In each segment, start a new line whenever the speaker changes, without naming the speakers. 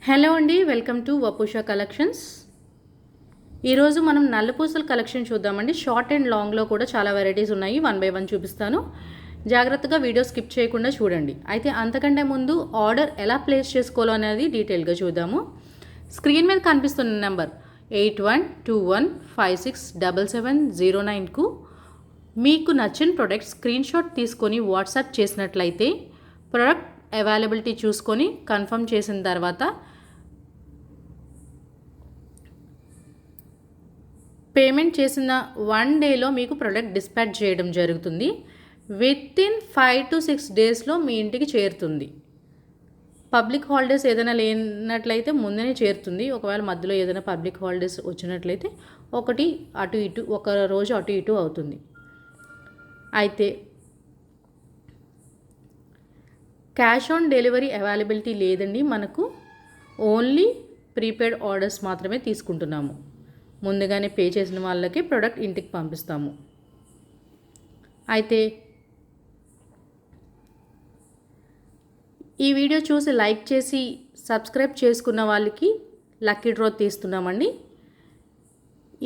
Hello అండి, welcome to వపుషా collections. ఈరోజు మనం నల్లపూసల కలెక్షన్ చూద్దామండి. షార్ట్ అండ్ లాంగ్లో కూడా చాలా వెరైటీస్ ఉన్నాయి. 1 by 1 చూపిస్తాను. జాగ్రత్తగా వీడియో స్కిప్ చేయకుండా చూడండి. అయితే అంతకంటే ముందు ఆర్డర్ ఎలా ప్లేస్ చేసుకోవాలో అనేది డీటెయిల్గా చూద్దాము. స్క్రీన్ మీద కనిపిస్తున్న నెంబర్ 8121567709కు మీకు నచ్చిన ప్రోడక్ట్ స్క్రీన్ షాట్ తీసుకొని వాట్సాప్ చేసినట్లయితే ప్రోడక్ట్ అవైలబిలిటీ చూసుకొని కన్ఫర్మ్ చేసిన తర్వాత పేమెంట్ చేసిన 1 డేలో మీకు ప్రోడక్ట్ డిస్పాచ్ చేయడం జరుగుతుంది. వితిన్ 5 to 6 డేస్లో మీ ఇంటికి చేరుతుంది. పబ్లిక్ హాలిడేస్ ఏదైనా లేనట్లయితే ముందునే చేరుతుంది. ఒకవేళ మధ్యలో ఏదైనా పబ్లిక్ హాలిడేస్ వచ్చినట్లయితే ఒక రోజు అటు ఇటు అవుతుంది. అయితే క్యాష్ ఆన్ డెలివరీ అవైలబిలిటీ లేదండి. మనకు ఓన్లీ ప్రీపెయిడ్ ఆర్డర్స్ మాత్రమే తీసుకుంటున్నాము. ముందుగానే పే చేసిన వాళ్ళకి ప్రోడక్ట్ ఇంటికి పంపిస్తాము. అయితే ఈ వీడియో చూసి లైక్ చేసి సబ్స్క్రైబ్ చేసుకున్న వాళ్ళకి లక్కీ డ్రా తీస్తున్నామండి.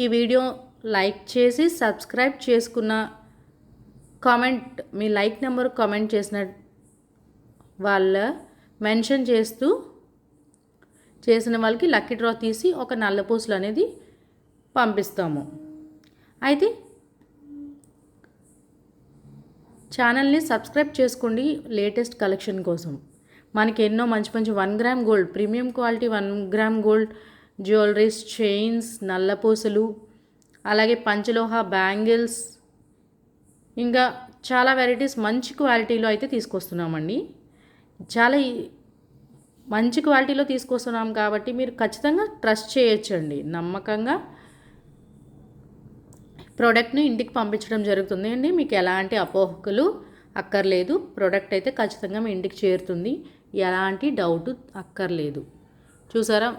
ఈ వీడియో లైక్ చేసి సబ్స్క్రైబ్ చేసుకున్న కామెంట్ మీ లైక్ నెంబర్ కామెంట్ చేసిన వాళ్ళ మెన్షన్ చేసిన వాళ్ళకి లక్కీ డ్రా తీసి ఒక నల్ల పూసలు అనేది పంపిస్తాము. అయితే ఛానల్ని సబ్స్క్రైబ్ చేసుకోండి లేటెస్ట్ కలెక్షన్ కోసం. మనకి ఎన్నో మంచి 1 gram gold premium quality 1 gram gold jewelleries, chains, నల్ల పూసలు, అలాగే పంచలోహ బ్యాంగిల్స్, ఇంకా చాలా వెరైటీస్ మంచి క్వాలిటీలో అయితే తీసుకొస్తున్నామండి. చాలా మంచి క్వాలిటీలో తీసుకొస్తున్నాం కాబట్టి మీరు ఖచ్చితంగా ట్రస్ట్ చేయొచ్చండి. నమ్మకంగా ప్రోడక్ట్ని ఇంటికి పంపించడం జరుగుతుంది అండి. మీకు ఎలాంటి అపోహలు అక్కర్లేదు. ప్రోడక్ట్ అయితే ఖచ్చితంగా మీ ఇంటికి చేరుతుంది. ఎలాంటి డౌట్ అక్కర్లేదు. చూసారా,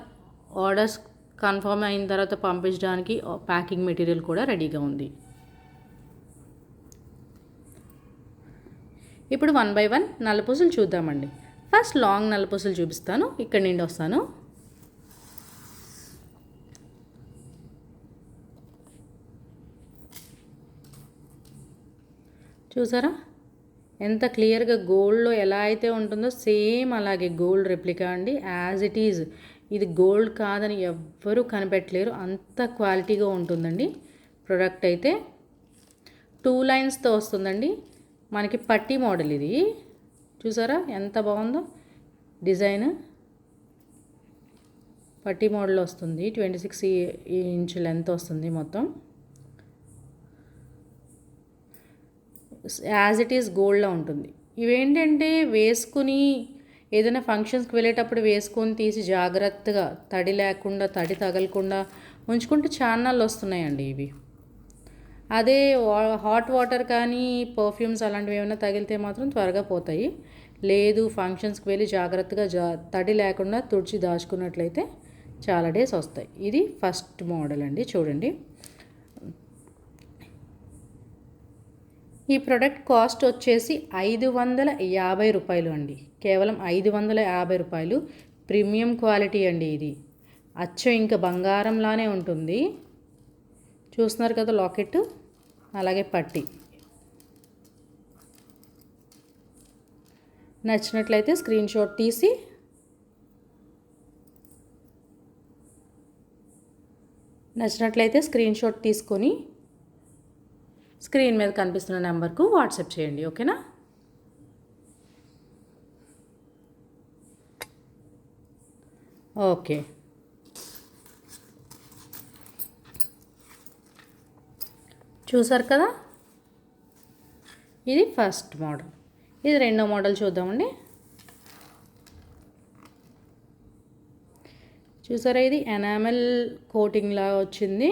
ఆర్డర్స్ కన్ఫర్మ్ అయిన తర్వాత పంపించడానికి ప్యాకింగ్ మెటీరియల్ కూడా రెడీగా ఉంది. ఇప్పుడు 1 by 1 నల్లపూసలు చూద్దామండి. ఫస్ట్ లాంగ్ నల్లపూసలు చూపిస్తాను. ఇక్కడి నుండి వస్తాను. చూసారా ఎంత క్లియర్గా గోల్డ్లో ఎలా అయితే ఉంటుందో సేమ్ అలాగే గోల్డ్ రెప్లికా అండి. As it is. ఇది గోల్డ్ కాదని ఎవ్వరూ కనిపెట్టలేరు. అంత క్వాలిటీగా ఉంటుందండి. ప్రోడక్ట్ అయితే 2 లైన్స్తో వస్తుందండి. మనకి పట్టీ మోడల్ ఇది. చూసారా ఎంత బాగుందో డిజైన్. పట్టీ మోడల్ వస్తుంది. 26 ఇంచ్ లెంత్ వస్తుంది మొత్తం. యాజ్ ఇట్ ఈస్ గోల్డ్లో ఉంటుంది. ఇవేంటంటే వేసుకుని ఏదైనా ఫంక్షన్స్కి వెళ్ళేటప్పుడు వేసుకొని తీసి జాగ్రత్తగా తడి లేకుండా తడి తగలకుండా ఉంచుకుంటే చాన్నాళ్ళు వస్తున్నాయండి ఇవి. అదే హాట్ వాటర్ కానీ పర్ఫ్యూమ్స్ అలాంటివి ఏమైనా తగిలితే మాత్రం త్వరగా పోతాయి. లేదు ఫంక్షన్స్కి వెళ్ళి జాగ్రత్తగా తడి లేకుండా తుడిచి దాచుకున్నట్లయితే చాలా డేస్ వస్తాయి. ఇది ఫస్ట్ మోడల్ అండి. చూడండి, ఈ ప్రోడక్ట్ కాస్ట్ వచ్చేసి 550 రూపాయలు అండి. కేవలం 550 రూపాయలు. ప్రీమియం క్వాలిటీ అండి ఇది. అచ్చం ఇంకా బంగారంలానే ఉంటుంది. చూస్తున్నారు కదా లాకెట్, అలాగే పట్టీ. నచ్చినట్లయితే స్క్రీన్ షాట్ తీసుకొని స్క్రీన్ మీద కనిపిస్తున్న నెంబర్కు వాట్సాప్ చేయండి. ఓకేనా? ఓకే. చూసారు కదా, ఇది ఫస్ట్ మోడల్. ఇది రెండో మోడల్ చూద్దామండి. చూసారా, ఇది ఎనామెల్ కోటింగ్ లాగా వచ్చింది.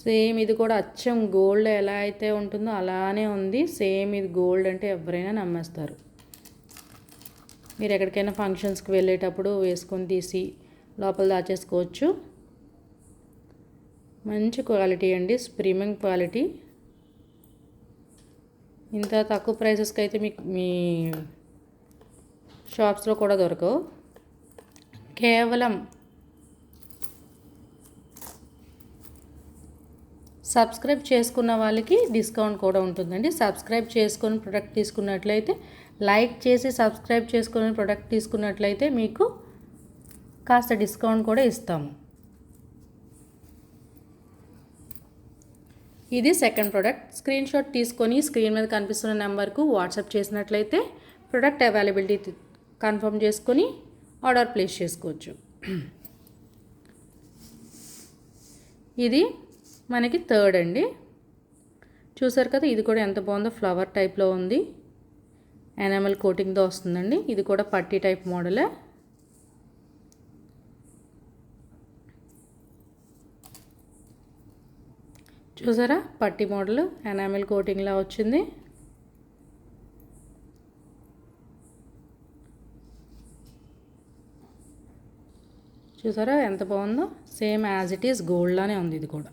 సేమ్ ఇది కూడా అచ్చం గోల్డ్ ఎలా అయితే ఉంటుందో అలానే ఉంది. సేమ్ ఇది గోల్డ్ అంటే ఎవరైనా నమ్మేస్తారు. మీరు ఎక్కడికైనా ఫంక్షన్స్కి వెళ్ళేటప్పుడు వేసుకొని తీసి లోపల దాచేసుకోవచ్చు. మంచి క్వాలిటీ అండి, ప్రీమియం క్వాలిటీ. ఇంత తక్కువ ప్రైసెస్కి అయితే మీ షాప్స్లో కూడా దొరకవు. కేవలం సబ్స్క్రైబ్ చేసుకున్న వాళ్ళకి డిస్కౌంట్ కూడా ఉంటుందండి. సబ్స్క్రైబ్ చేసుకొని ప్రోడక్ట్ తీసుకున్నట్లయితే, లైక్ చేసి సబ్స్క్రైబ్ చేసుకుని ప్రోడక్ట్ తీసుకున్నట్లయితే మీకు కాస్త డిస్కౌంట్ కూడా ఇస్తాము. ఇది సెకండ్ ప్రోడక్ట్. స్క్రీన్ షాట్ తీసుకొని స్క్రీన్ మీద కనిపిస్తున్న నెంబర్కు వాట్సాప్ చేసినట్లయితే ప్రోడక్ట్ అవైలబిలిటీ కన్ఫర్మ్ చేసుకొని ఆర్డర్ ప్లేస్ చేసుకోవచ్చు. ఇది మనకి థర్డ్ అండి. చూసారు కదా, ఇది కూడా ఎంత బాగుందో, ఫ్లవర్ టైప్లో ఉంది, ఎనామెల్ కోటింగ్తో వస్తుందండి. ఇది కూడా పట్టీ టైప్ మోడలే. చూసారా, పట్టీ మోడల్ ఎనామెల్ కోటింగ్లా వచ్చింది. చూసారా ఎంత బాగుందో, same as it is gold లానే ఉంది ఇది కూడా.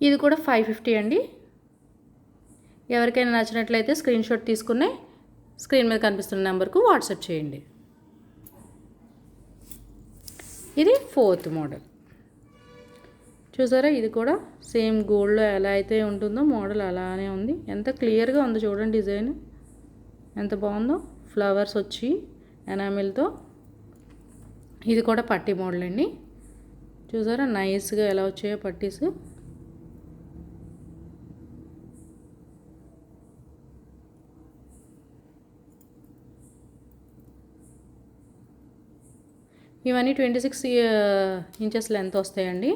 ఇది కూడా 550 అండి. ఎవరికైనా నచ్చినట్లయితే స్క్రీన్ షాట్ తీసుకుని స్క్రీన్ మీద కనిపిస్తున్న నెంబర్కు వాట్సాప్ చేయండి. ఇది ఫోర్త్ మోడల్. చూసారా, ఇది కూడా సేమ్ గోల్డ్లో ఎలా అయితే ఉంటుందో మోడల్ అలానే ఉంది. ఎంత క్లియర్గా ఉందో చూడండి, డిజైన్ ఎంత బాగుందో, ఫ్లవర్స్ వచ్చి ఎనామిల్తో. ఇది కూడా పట్టీ మోడల్ అండి. చూసారా నైస్గా ఎలా వచ్చాయో పట్టీస్. ఇవన్నీ 26 ఇంచెస్ లెంత్ వస్తాయండి.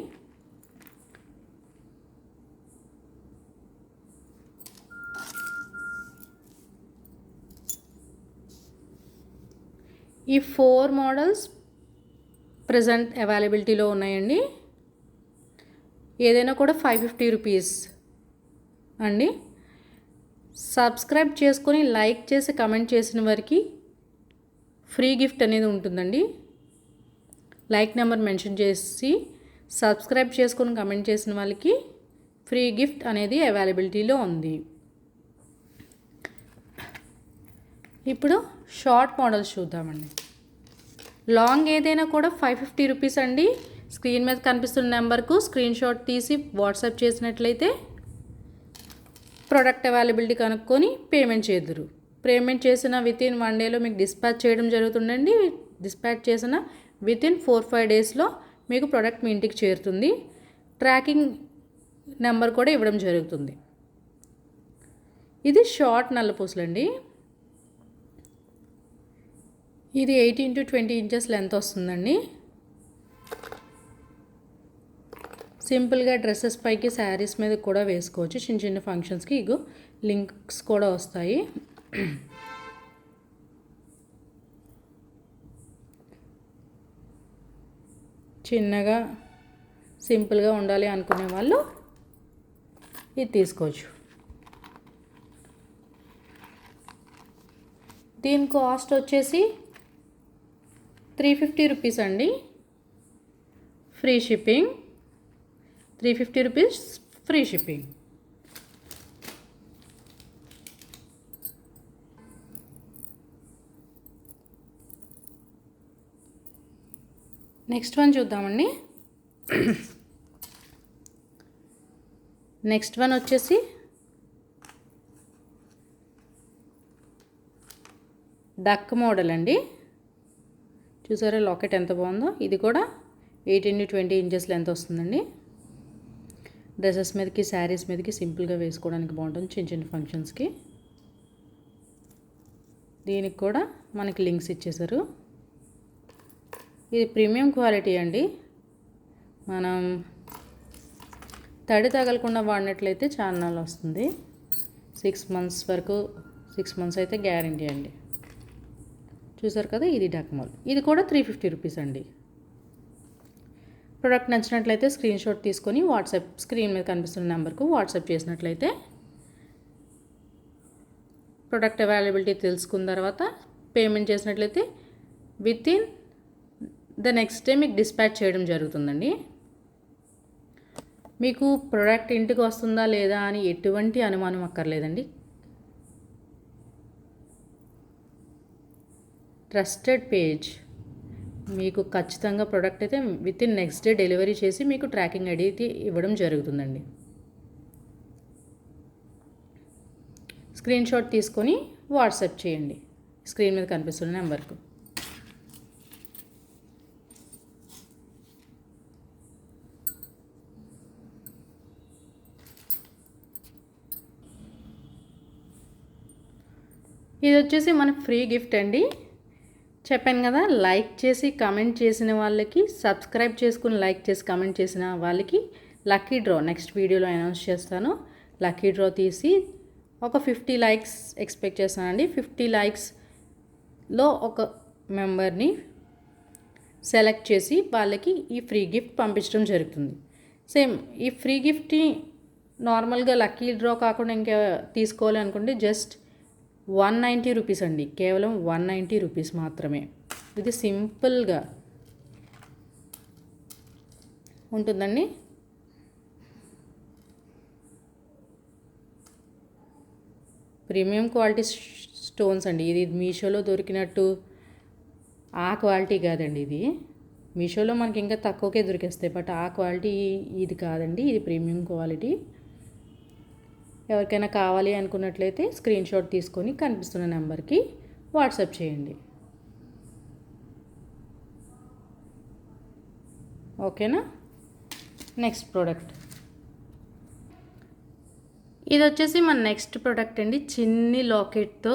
ఈ 4 మోడల్స్ ప్రజెంట్ అవైలబిలిటీలో ఉన్నాయండి. ఏదైనా కూడా 550 రూపీస్ అండి. సబ్స్క్రైబ్ చేసుకొని లైక్ చేసి కమెంట్ చేసిన వారికి ఫ్రీ గిఫ్ట్ అనేది ఉంటుందండి. లైక్ నెంబర్ మెన్షన్ చేసి సబ్స్క్రైబ్ చేసుకొని కమెంట్ చేసిన వాళ్ళకి ఫ్రీ గిఫ్ట్ అనేది అవైలబిలిటీలో ఉంది. ఇప్పుడు షార్ట్ మోడల్స్ చూద్దామండి. లాంగ్ ఏదైనా కూడా 550 రూపీస్ అండి. స్క్రీన్ మీద కనిపిస్తున్న నెంబర్కు స్క్రీన్ షాట్ తీసి వాట్సాప్ చేసినట్లయితే ప్రోడక్ట్ అవైలబిలిటీ కనుక్కొని పేమెంట్ చేద్దురు. పేమెంట్ చేసిన వితిన్ 1 డేలో మీకు డిస్పాచ్ చేయడం జరుగుతుందండి. డిస్పాచ్ చేసిన వితిన్ 4-5 డేస్లో మీకు ప్రోడక్ట్ మీ ఇంటికి చేరుతుంది. ట్రాకింగ్ నెంబర్ కూడా ఇవ్వడం జరుగుతుంది. ఇది షార్ట్ నల్లపూసలండి. ఇది 18 to 20 ఇంచెస్ లెంత్ వస్తుందండి. సింపుల్గా డ్రెస్సెస్ పైకి శారీస్ మీద కూడా వేసుకోవచ్చు. చిన్న చిన్న ఫంక్షన్స్కి ఇగో లింక్స్ కూడా వస్తాయి. చిన్నగా సింపుల్గా ఉండాలి అనుకునే వాళ్ళు ఇది తీసుకోవచ్చు. దీని కాస్ట్ వచ్చేసి 350 రూపీస్ అండి. Free shipping. 350 rupees free shipping. Next one చూద్దామండి. నెక్స్ట్ వన్ వచ్చేసి డక్ మోడల్ అండి. చూసారా లాకెట్ ఎంత బాగుందో. ఇది కూడా 18 to 20 ఇంచెస్ లెంత్ వస్తుందండి. డ్రెస్సెస్ మీదకి శారీస్ మీదకి సింపుల్గా వేసుకోవడానికి బాగుంటుంది, చిన్న చిన్న ఫంక్షన్స్కి. దీనికి కూడా మనకి లింక్స్ ఇచ్చేసారు. ఇది ప్రీమియం క్వాలిటీ అండి. మనం తడి తగలకుండా వాడినట్లయితే చాలా నాళ్ళు వస్తుంది. 6 months వరకు, 6 months అయితే గ్యారంటీ అండి. చూసారు కదా, ఇది డక్ మోడల్. ఇది కూడా 350 రూపీస్ అండి. ప్రోడక్ట్ నచ్చినట్లయితే స్క్రీన్ షాట్ తీసుకొని వాట్సాప్ స్క్రీన్ మీద కనిపిస్తున్న నెంబర్కు వాట్సాప్ చేసినట్లయితే ప్రోడక్ట్ అవైలబిలిటీ తెలుసుకున్న తర్వాత పేమెంట్ చేసినట్లయితే వితిన్ ద నెక్స్ట్ డే మీకు డిస్పాచ్ చేయడం జరుగుతుందండి. మీకు ప్రోడక్ట్ ఇంటికి వస్తుందా లేదా అని ఎటువంటి అనుమానం అక్కర్లేదండి. Trusted page. మీకు ఖచ్చితంగా ప్రోడక్ట్ అయితే వితిన్ నెక్స్ట్ డే డెలివరీ చేసి మీకు ట్రాకింగ్ ఐడి అయితే ఇవ్వడం జరుగుతుందండి. స్క్రీన్ షాట్ తీసుకొని వాట్సాప్ చేయండి స్క్రీన్ మీద కనిపిస్తున్న నెంబర్కు. ఇది వచ్చేసి మన ఫ్రీ గిఫ్ట్ అండి. చెప్పాను కదా, లైక్ చేసి కమెంట్ చేసిన వాళ్ళకి, సబ్స్క్రైబ్ చేసుకుని లైక్ చేసి కమెంట్ చేసిన వాళ్ళకి లక్కీ డ్రా నెక్స్ట్ వీడియోలో అనౌన్స్ చేస్తాను. లక్కీ డ్రా తీసి ఒక 50 లైక్స్ ఎక్స్పెక్ట్ చేస్తానండి. 50 లైక్స్లో ఒక మెంబర్ని సెలెక్ట్ చేసి వాళ్ళకి ఈ ఫ్రీ గిఫ్ట్ పంపించడం జరుగుతుంది. సేమ్ ఈ ఫ్రీ గిఫ్ట్ని నార్మల్గా లక్కీ డ్రా కాకుండా ఇంకా తీసుకోవాలి అనుకుంటే జస్ట్ 190 రూపీస్ అండి. కేవలం 190 రూపీస్ మాత్రమే. ఇది సింపుల్గా ఉంటుందండి. ప్రీమియం క్వాలిటీ స్టోన్స్ అండి. ఇది మీషోలో దొరికినట్టు ఆ క్వాలిటీ కాదండి. ఇది మీషోలో మనకి ఇంకా తక్కువకే దొరికేస్తాయి, బట్ ఆ క్వాలిటీ ఇది కాదండి. ఇది ప్రీమియం క్వాలిటీ. ఎవరికైనా కావాలి అనుకున్నట్లయితే స్క్రీన్ షాట్ తీసుకొని కనిపిస్తున్న నెంబర్కి వాట్సాప్ చేయండి. ఓకేనా. నెక్స్ట్ ప్రోడక్ట్ ఇది వచ్చేసి మన నెక్స్ట్ ప్రోడక్ట్ అండి. చిన్ని లాకెట్తో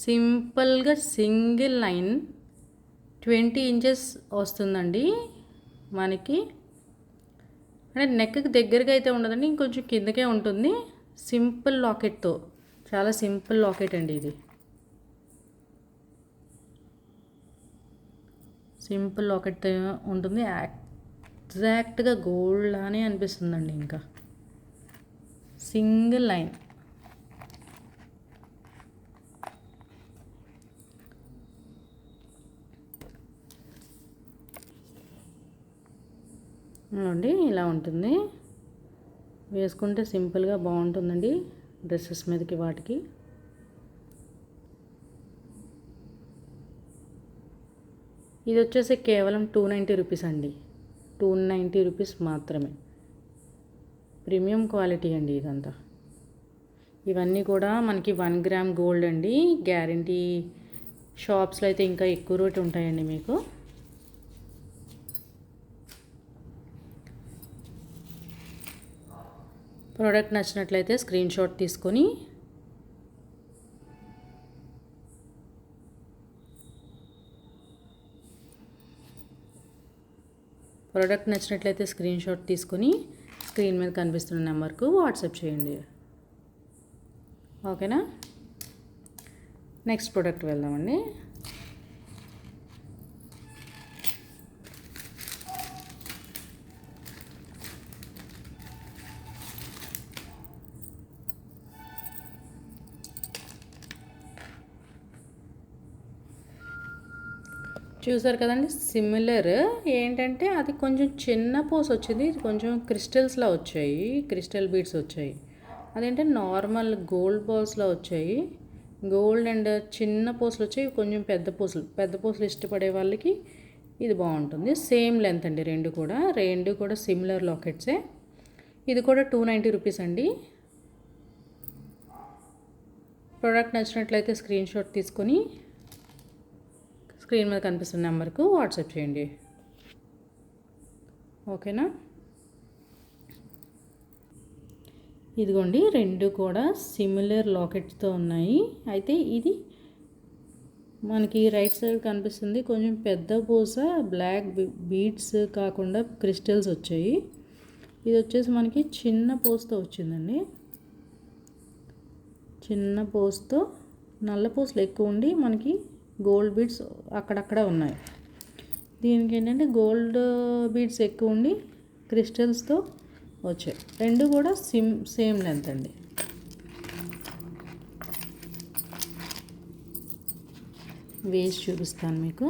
సింపుల్గా సింగిల్ లైన్ 20 ఇంచెస్ వస్తుందండి మనకి. అంటే నెక్కి దగ్గరగా అయితే ఉండదండి, ఇంకొంచెం కిందకే ఉంటుంది. సింపుల్ లాకెట్తో, చాలా సింపుల్ లాకెట్ అండి ఇది. సింపుల్ లాకెట్తో ఉంటుంది. ఎగ్జాక్ట్గా గోల్డ్ లానే అనిపిస్తుందండి. ఇంకా సింగిల్ లైన్. అండి ఇలా ఉంటుంది. వేసుకుంటే సింపుల్గా బాగుంటుందండి డ్రెస్సెస్ మీదకి వాటికి. ఇది వచ్చేసి కేవలం 290 రూపీస్ అండి. 290 రూపీస్ మాత్రమే. ప్రీమియం క్వాలిటీ అండి ఇదంతా. ఇవన్నీ కూడా మనకి 1 గ్రామ్ గోల్డ్ అండి. గ్యారంటీ. షాప్స్లో అయితే ఇంకా ఎక్కువ రేట్ ఉంటాయండి మీకు. ప్రోడక్ట్ నచ్చినట్లయితే స్క్రీన్ షాట్ తీసుకొని స్క్రీన్ మీద కనిపిస్తున్న నెంబర్కు వాట్సాప్ చేయండి. ఓకేనా. నెక్స్ట్ ప్రోడక్ట్ వెళ్దామండి. చూసారు కదండి, సిమిలర్. ఏంటంటే అది కొంచెం చిన్న పోస్ వచ్చింది, ఇది కొంచెం క్రిస్టల్స్లా వచ్చాయి, క్రిస్టల్ బీడ్స్ వచ్చాయి. అదేంటే నార్మల్ గోల్డ్ బాల్స్లో వచ్చాయి. గోల్డ్ అండ్ చిన్న పోస్లు వచ్చాయి, కొంచెం పెద్ద పోస్లు ఇష్టపడే వాళ్ళకి ఇది బాగుంటుంది. సేమ్ లెంత్ అండి రెండు కూడా సిమిలర్ లాకెట్సే. ఇది కూడా 290 రూపీస్ అండి. ప్రోడక్ట్ నచ్చినట్లయితే స్క్రీన్ షాట్ తీసుకొని స్క్రీన్ మీద కనిపిస్తున్న నెంబర్కు వాట్సాప్ చేయండి. ఓకేనా. ఇదిగోండి, రెండు కూడా సిమిలర్ లాకెట్స్తో ఉన్నాయి. అయితే ఇది మనకి రైట్ సైడ్ కనిపిస్తుంది కొంచెం పెద్ద పూస, బ్లాక్ బీడ్స్ కాకుండా క్రిస్టల్స్ వచ్చాయి. ఇది వచ్చేసి మనకి చిన్న పూసతో వచ్చిందండి. చిన్న పూసతో నల్ల పూసలు ఎక్కువ ఉండి మనకి గోల్డ్ బీడ్స్ అక్కడక్కడ ఉన్నాయి. దీనికి ఏంటంటే గోల్డ్ బీడ్స్ ఎక్కువ ఉండి క్రిస్టల్స్తో వచ్చాయి. రెండు కూడా సేమ్ లెంత్ అండి. వేసి చూపిస్తాను మీకు.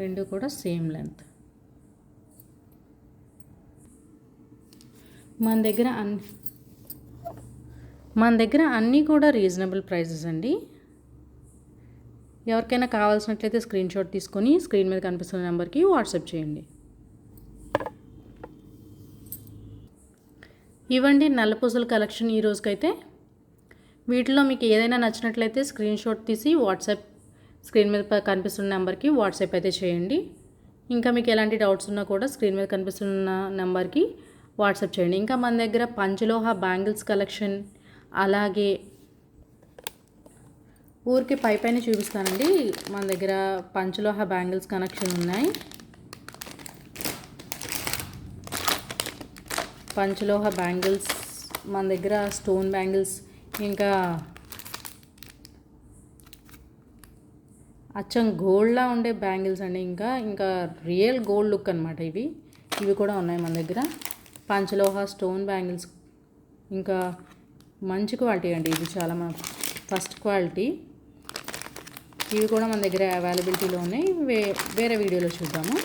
రెండు కూడా సేమ్ లెంత్. మన దగ్గర అన్నీ కూడా రీజనబుల్ ప్రైజెస్ అండి. ఎవరికైనా కావాల్సినట్లయితే స్క్రీన్ షాట్ తీసుకొని స్క్రీన్ మీద కనిపిస్తున్న నెంబర్కి వాట్సాప్ చేయండి. ఇవ్వండి నల్లపూసల కలెక్షన్ ఈ రోజుకైతే. వీటిలో మీకు ఏదైనా నచ్చినట్లయితే స్క్రీన్ షాట్ తీసి వాట్సాప్ స్క్రీన్ మీద కనిపిస్తున్న నెంబర్కి వాట్సాప్ అయితే చేయండి. ఇంకా మీకు ఎలాంటి డౌట్స్ ఉన్నా కూడా స్క్రీన్ మీద కనిపిస్తున్న నెంబర్కి వాట్సాప్ చేయండి. ఇంకా మన దగ్గర పంచలోహ బ్యాంగిల్స్ కలెక్షన్, అలాగే ఊరికి పైన చూపిస్తానండి. మన దగ్గర పంచలోహ బ్యాంగిల్స్ కలెక్షన్ ఉన్నాయి. పంచలోహ బ్యాంగిల్స్ మన దగ్గర, స్టోన్ బ్యాంగిల్స్, ఇంకా అచ్చం గోల్డ్లా ఉండే బ్యాంగిల్స్ అండి. ఇంకా రియల్ గోల్డ్ లుక్ అనమాట ఇవి కూడా ఉన్నాయి మన దగ్గర. పంచలోహ స్టోన్ బ్యాంగిల్స్, ఇంకా మంచి క్వాలిటీ అండి. ఇది చాలా ఫస్ట్ క్వాలిటీ. ఇవి కూడా మన దగ్గర అవైలబిలిటీలో ఉన్నాయి. వేరే వీడియోలో చూద్దాము.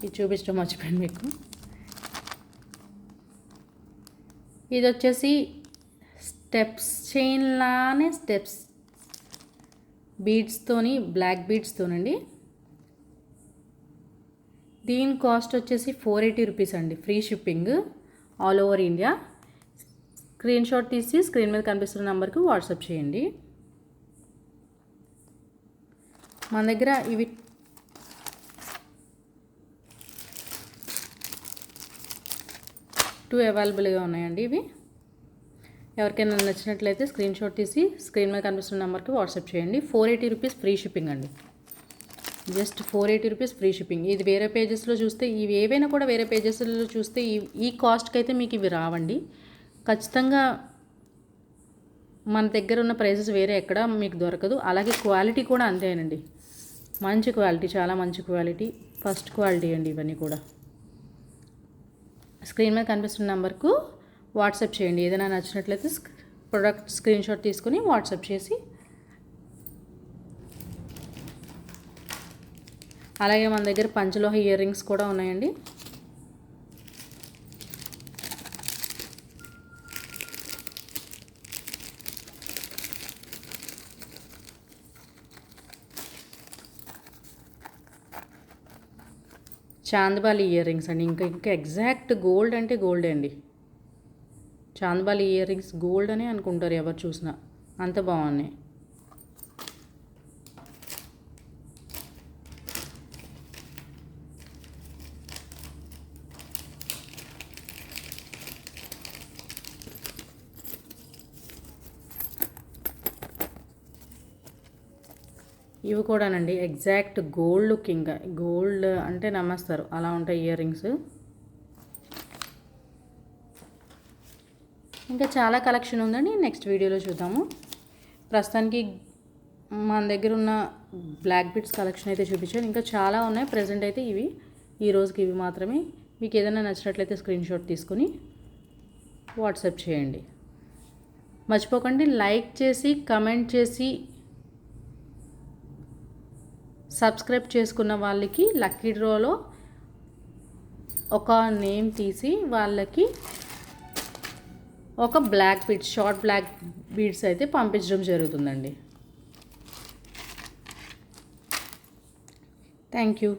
ఇది చూపించడం మర్చిపోయాను మీకు. ఇది వచ్చేసి స్టెప్స్ చైన్ లానే స్టెప్స్ బీడ్స్తోని, బ్లాక్ బీడ్స్తోనండి. దీని కాస్ట్ వచ్చేసి 480 రూపీస్ అండి. Free shipping all over India. Screen shot తీసి స్క్రీన్ మీద కనిపిస్తున్న నెంబర్కి వాట్సాప్ చేయండి. మన దగ్గర ఇవి అవైలబుల్గా ఉన్నాయండి. ఇవి ఎవరికైనా నచ్చినట్లయితే స్క్రీన్ షాట్ తీసి స్క్రీన్ మీద కనిపిస్తున్న నెంబర్కి వాట్సాప్ చేయండి. 480 రూపీస్ ఫ్రీ షిప్పింగ్ అండి. Just 480 rupees free shipping. ఇది వేరే పేజెస్లో చూస్తే, ఇవి ఏవైనా కూడా వేరే పేజెస్లో చూస్తే ఈ కాస్ట్కి అయితే మీకు ఇవి రావండి. ఖచ్చితంగా మన దగ్గర ఉన్న ప్రైసెస్ వేరే ఎక్కడ మీకు దొరకదు. అలాగే క్వాలిటీ కూడా అంతేనండి. మంచి క్వాలిటీ, చాలా మంచి క్వాలిటీ, ఫస్ట్ క్వాలిటీ అండి ఇవన్నీ కూడా. స్క్రీన్ మీద కనిపిస్తున్న నెంబర్కు వాట్సాప్ చేయండి. ఏదైనా నచ్చినట్లయితే ప్రోడక్ట్ స్క్రీన్ షాట్ తీసుకుని వాట్సాప్ చేసి. అలాగే మన దగ్గర పంచలోహ ఇయర్ రింగ్స్ కూడా ఉన్నాయండి. చాందబాలి ఇయర్ రింగ్స్ అండి. ఇంకా ఎగ్జాక్ట్ గోల్డ్ అంటే గోల్డే అండి. చాందబాలి ఇయర్ రింగ్స్ గోల్డ్ అని అనుకుంటారు ఎవరు చూసినా, అంత బాగున్నాయి. ఇవి కూడానండి ఎగ్జాక్ట్ గోల్డ్ లుక్. ఇంకా గోల్డ్ అంటే నమ్మేస్తారు, అలా ఉంటాయి ఇయర్ రింగ్స్. ఇంకా చాలా కలెక్షన్ ఉందండి, నెక్స్ట్ వీడియోలో చూద్దాము. ప్రస్తుతానికి మన దగ్గర ఉన్న బ్లాక్ బీడ్స్ కలెక్షన్ అయితే చూపించాను. ఇంకా చాలా ఉన్నాయి. ప్రజెంట్ అయితే ఈ రోజుకి ఇవి మాత్రమే. మీకు ఏదైనా నచ్చినట్లయితే స్క్రీన్ షాట్ తీసుకొని వాట్సాప్ చేయండి. మర్చిపోకండి లైక్ చేసి, కమెంట్ చేసి, సబ్స్క్రైబ్ చేసుకున్న వాళ్ళకి లక్కీ డ్రాలో ఒక నేమ్ తీసి వాళ్ళకి ఒక black beads, short black beads అయితే పంపించడం జరుగుతుందండి. Thank you.